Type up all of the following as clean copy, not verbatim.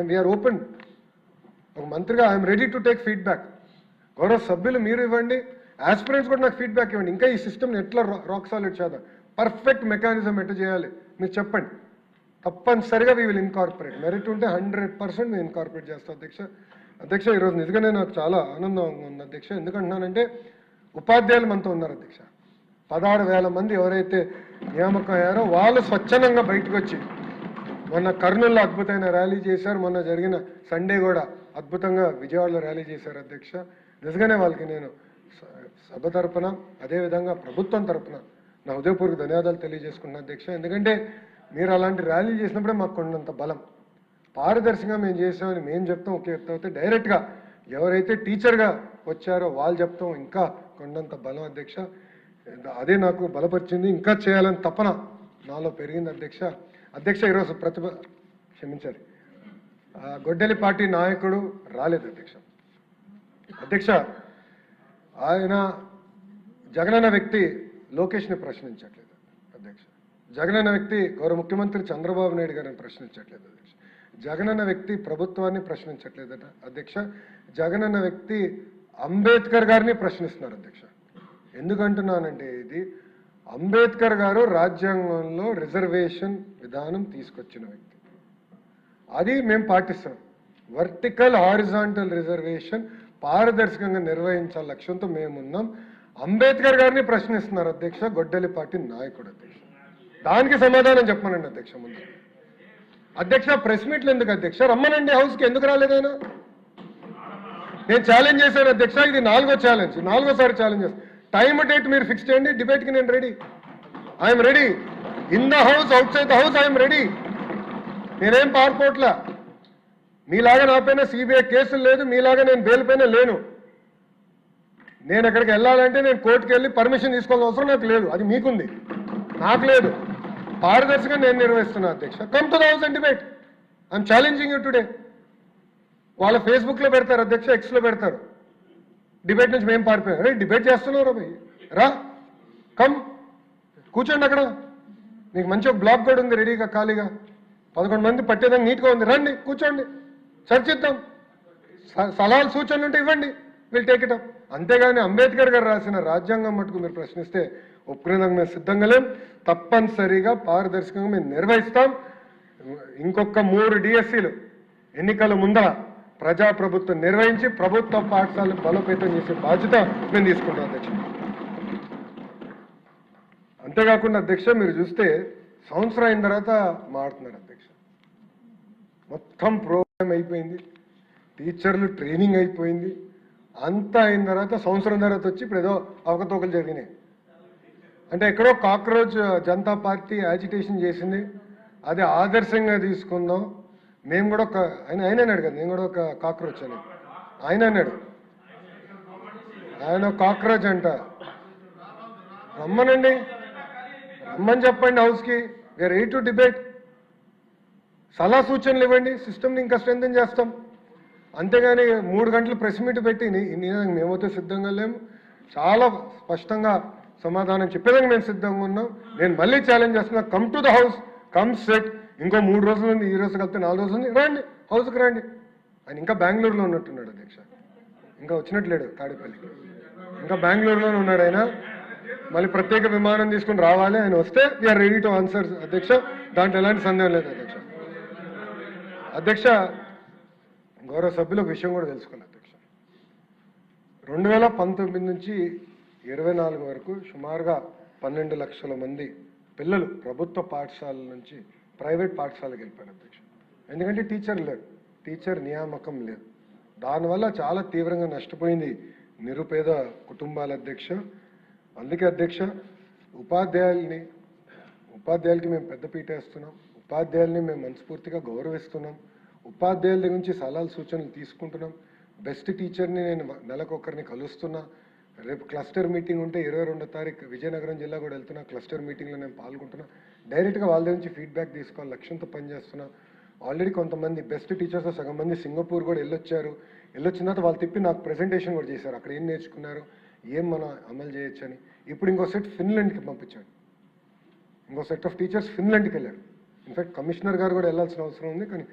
We are open. ఒక మంత్రిగా I'm ready to take feedback. గౌరవ సభ్యులు మీరు ఇవ్వండి, ఆస్పిరెంట్స్ కూడా నాకు ఫీడ్బ్యాక్ ఇవ్వండి. ఇంకా ఈ సిస్టమ్ని ఎట్లా రాక్ సాలిడ్ చేద్దాం, పర్ఫెక్ట్ మెకానిజం ఎట్లా చేయాలి మీరు చెప్పండి. తప్పనిసరిగా వీ విల్ ఇన్కార్పొరేట్. మెరిట్ ఉంటే 100% మేము ఇన్కార్పొరేట్ చేస్తాం అధ్యక్ష. అధ్యక్ష ఈరోజు నిజంగానే నాకు చాలా ఆనందంగా ఉంది అధ్యక్ష. ఎందుకంటున్నానంటే ఉపాధ్యాయులు మనతో ఉన్నారు అధ్యక్ష. 16,000 మంది ఎవరైతే నియామకం అయ్యారో వాళ్ళు స్వచ్ఛందంగా బయటకు వచ్చి మొన్న కర్నూలులో అద్భుతమైన ర్యాలీ చేశారు. మొన్న జరిగిన సండే కూడా అద్భుతంగా విజయవాడలో ర్యాలీ చేశారు అధ్యక్ష. నిజంగానే వాళ్ళకి నేను సభ తరపున అదేవిధంగా ప్రభుత్వం తరపున నా హృదయపూర్వక ధన్యవాదాలు తెలియజేసుకుంటున్నాను అధ్యక్ష. ఎందుకంటే మీరు అలాంటి ర్యాలీ చేసినప్పుడే మాకు కొండంత బలం. పారదర్శకంగా మేము చేసామని మేము చెప్తాం ఒకే చెప్తే డైరెక్ట్గా ఎవరైతే టీచర్గా వచ్చారో వాళ్ళు చెప్తాం ఇంకా కొండంత బలం అధ్యక్ష. అదే నాకు బలపరిచింది. ఇంకా చేయాలని తపన నాలో పెరిగింది అధ్యక్ష. అధ్యక్ష ఈరోజు క్షమించాలి, గొడ్డలి పార్టీ నాయకుడు రాలేదు అధ్యక్ష. అధ్యక్ష ఆయన జగనన్న వ్యక్తి లోకేష్ని ప్రశ్నించట్లేదు అధ్యక్ష. జగనన్న వ్యక్తి గౌరవ ముఖ్యమంత్రి చంద్రబాబు నాయుడు గారిని ప్రశ్నించట్లేదు అధ్యక్ష. జగనన్న వ్యక్తి ప్రభుత్వాన్ని ప్రశ్నించట్లేదట అధ్యక్ష. జగనన్న వ్యక్తి అంబేద్కర్ గారిని ప్రశ్నిస్తున్నారు అధ్యక్ష. ఎందుకంటున్నానంటే ఇది అంబేద్కర్ గారు రాజ్యాంగంలో రిజర్వేషన్ విధానం తీసుకొచ్చిన వ్యక్తి. అది మేము పాటిస్తాం. వర్టికల్ హారిజాంటల్ రిజర్వేషన్ పారదర్శకంగా నిర్వహించాల లక్ష్యంతో మేమున్నాం. అంబేద్కర్ గారిని ప్రశ్నిస్తున్నారు అధ్యక్ష గొడ్డలి పార్టీ నాయకుడు అధ్యక్ష. దానికి సమాధానం చెప్పమనండి అధ్యక్ష. ముందు అధ్యక్ష ప్రెస్ మీట్లు ఎందుకు అధ్యక్ష? రమ్మనండి హౌస్కి. ఎందుకు రాలేదైనా? నేను ఛాలెంజ్ చేశాను అధ్యక్ష. ఇది 4వ ఛాలెంజ్, 4వసారి ఛాలెంజ్ చేస్తాను. టైం డేట్ మీరు ఫిక్స్ చేయండి. డిబేట్కి నేను ready. I'm ready. In the house, out side the house I'm ready. నేనేం పారిపోట్లా. మీలాగా నా పైన సిబిఐ కేసులు లేదు, మీలాగా నేను బెయిల్ పైన లేను. నేను ఎక్కడికి వెళ్ళాలంటే నేను కోర్టుకు వెళ్ళి పర్మిషన్ తీసుకోవాల్సిన అవసరం నాకు లేదు. అది మీకుంది, నాకు లేదు. పారదర్శకంగా నేను నిర్వహిస్తున్నా అధ్యక్ష. Come to the house and debate. I'm challenging you today. వాళ్ళ ఫేస్బుక్లో పెడతారు అధ్యక్ష, ఎక్స్లో పెడతారు. డిబేట్ నుంచి మేము పారిపోయాం. అరే డిబేట్ చేస్తున్నారు భయ్, రా కమ్ కూర్చోండి అక్కడ. మీకు మంచి ఒక బ్లాక్ కూడా ఉంది రెడీగా ఖాళీగా. 11 మంది పట్టేదానికి నీట్గా ఉంది. రండి కూర్చోండి, చర్చిద్దాం. సలహాలు సూచనలు ఉంటే ఇవ్వండి, విల్ టేక్ ఇట్ అప్. అంతేగాని అంబేద్కర్ గారు రాసిన రాజ్యాంగం మటుకు మీరు ప్రశ్నిస్తే ఒప్పుకునేదానికి మేము సిద్ధంగా లేం. తప్పనిసరిగా పారదర్శకంగా మేము నిర్వహిస్తాం. ఇంకొక 3 డిఎస్సీలు ఎన్నికల ముందర ప్రజాప్రభుత్వం నిర్వహించి ప్రభుత్వ పాఠశాలను బలోపేతం చేసే బాధ్యత మేము తీసుకుంటాం అధ్యక్ష. అంతేకాకుండా అధ్యక్ష మీరు చూస్తే సంవత్సరం అయిన తర్వాత మారుతున్నారు అధ్యక్ష. మొత్తం ప్రోగ్రామ్ అయిపోయింది, టీచర్లు ట్రైనింగ్ అయిపోయింది, అంతా అయిన తర్వాత సంవత్సరం తర్వాత వచ్చి ఇప్పుడు ఏదో అవకతవకలు జరిగినాయి. అంటే ఎక్కడో కాక్రోచ్ జనతా పార్టీ యాజిటేషన్ చేసింది, అది ఆదర్శంగా తీసుకుందాం. మేము కూడా ఆయన అన్నాడు కదా, నేను కూడా ఒక కాక్రోచ్ అని ఆయన అన్నాడు. ఆయన కాక్రోచ్ అంట. రమ్మనండి, రమ్మని చెప్పండి హౌస్కి. We're ready to debate. సలహా సూచనలు ఇవ్వండి, సిస్టమ్ని ఇంకా స్ట్రెంథెన్ చేస్తాం. అంతేగాని 3 గంటలు ప్రెస్ మీట్ పెట్టి మేమైతే సిద్ధంగా లేము. చాలా స్పష్టంగా సమాధానం చెప్పేదానికి మేము సిద్ధంగా ఉన్నాం. నేను మళ్ళీ ఛాలెంజ్ చేస్తున్నా, come to the house, come set. ఇంకో 3 రోజులు ఉంది, ఈ రోజు కలిపితే 4 రోజులు ఉంది, రండి హౌస్కి రండి. ఆయన ఇంకా బెంగళూరులో ఉన్నట్టున్నాడు అధ్యక్ష, ఇంకా వచ్చినట్లేడు తాడేపల్లికి, ఇంకా బెంగళూరులోనే ఉన్నాడు ఆయన. మళ్ళీ ప్రత్యేక విమానం తీసుకుని రావాలి. ఆయన వస్తే వీఆర్ రెడీ టు ఆన్సర్ అధ్యక్ష. దాంట్లో ఎలాంటి సందేహం లేదు అధ్యక్ష. అధ్యక్ష గౌరవ సభ్యులకు విషయం కూడా తెలుసుకున్నాను అధ్యక్ష. 2019 నుంచి 24 వరకు సుమారుగా 12 లక్షల మంది పిల్లలు ప్రభుత్వ పాఠశాలల నుంచి ప్రైవేట్ పాఠశాలకు వెళ్ళిపోయారు అధ్యక్ష. ఎందుకంటే టీచర్ లేరు, టీచర్ నియామకం లేదు. దానివల్ల చాలా తీవ్రంగా నష్టపోయింది నిరుపేద కుటుంబాల అధ్యక్ష. అందుకే అధ్యక్ష ఉపాధ్యాయులకి మేము పెద్దపీట వేస్తున్నాం. ఉపాధ్యాయుల్ని మేము మనస్ఫూర్తిగా గౌరవిస్తున్నాం. ఉపాధ్యాయుల దగ్గర నుంచి సలహాలు సూచనలు తీసుకుంటున్నాం. బెస్ట్ టీచర్ని నేను నెలకొకరిని కలుస్తున్నా. రేపు క్లస్టర్ మీటింగ్ ఉంటే 22వ తారీఖు విజయనగరం జిల్లా కూడా వెళ్తున్నా. క్లస్టర్ మీటింగ్లో నేను పాల్గొంటున్నా. డైరెక్ట్గా వాళ్ళ దగ్గర నుంచి ఫీడ్బ్యాక్ తీసుకోవాలి లక్ష్యంతో పనిచేస్తున్నా. ఆల్రెడీ కొంతమంది బెస్ట్ టీచర్స్ సగం మంది సింగపూర్ కూడా వెళ్ళొచ్చారు. వెళ్ళొచ్చిన తర్వాత వాళ్ళు తిప్పి నాకు ప్రెజెంటేషన్ కూడా చేశారు, అక్కడ ఏం నేర్చుకున్నారు, ఏం మనం అమలు చేయొచ్చని. ఇప్పుడు ఇంకో సెట్ ఫిన్లాండ్కి పంపించాడు. ఇంకో సెట్ ఆఫ్ టీచర్స్ ఫిన్లాండ్కి వెళ్ళారు. ఇన్ఫాక్ట్ కమిషనర్ గారు కూడా వెళ్ళాల్సిన అవసరం ఉంది, కానీ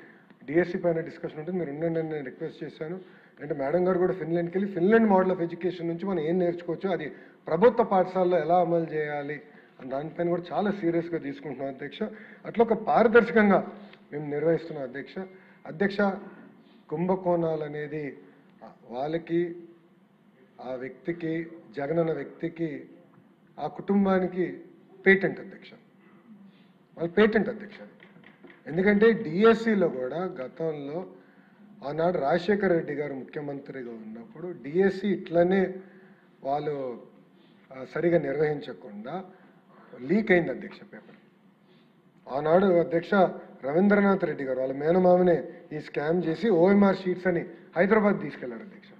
డిఎస్సి పైన డిస్కషన్ ఉంటుంది, మీరు ఉండండి అని నేను రిక్వెస్ట్ చేశాను. అంటే మేడం గారు కూడా ఫిన్లాండ్కి వెళ్ళి ఫిన్లాండ్ మోడల్ ఆఫ్ ఎడ్యుకేషన్ నుంచి మనం ఏం నేర్చుకోవచ్చు, అది ప్రభుత్వ పాఠశాలలో ఎలా అమలు చేయాలి అని దానిపైన కూడా చాలా సీరియస్గా తీసుకుంటున్నాం అధ్యక్ష. అట్లా ఒక పారదర్శకంగా మేము నిర్వహిస్తున్నాం అధ్యక్ష. అధ్యక్ష, కుంభకోణాలు అనేది వాళ్ళకి, ఆ వ్యక్తికి, జగన్ అన్న వ్యక్తికి, ఆ కుటుంబానికి పేటెంట్ అధ్యక్ష, వాళ్ళ పేటెంట్ అధ్యక్ష. ఎందుకంటే డిఎస్సిలో కూడా గతంలో ఆనాడు రాజశేఖర రెడ్డి గారు ముఖ్యమంత్రిగా ఉన్నప్పుడు డిఎస్సి ఇట్లనే వాళ్ళు సరిగా నిర్వహించకుండా లీక్ అయింది అధ్యక్ష పేపర్. ఆనాడు అధ్యక్ష రవీంద్రనాథ్ రెడ్డి గారు వాళ్ళ మేనమామనే ఈ స్కామ్ చేసి ఓఎంఆర్ షీట్స్ అని హైదరాబాద్ తీసుకెళ్లారు అధ్యక్ష.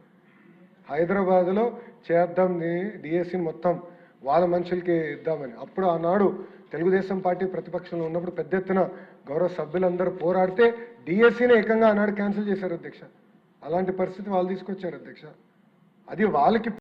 హైదరాబాద్లో చేద్దాం డిఎస్సిని మొత్తం వాళ్ళ మనుషులకి ఇద్దామని. అప్పుడు ఆనాడు తెలుగుదేశం పార్టీ ప్రతిపక్షంలో ఉన్నప్పుడు పెద్ద ఎత్తున గౌరవ సభ్యులందరూ పోరాడితే డిఎస్సిని ఏకంగా ఆనాడు క్యాన్సిల్ చేశారు అధ్యక్ష. అలాంటి పరిస్థితి వాళ్ళు తీసుకొచ్చారు అధ్యక్ష. అది వాళ్ళకి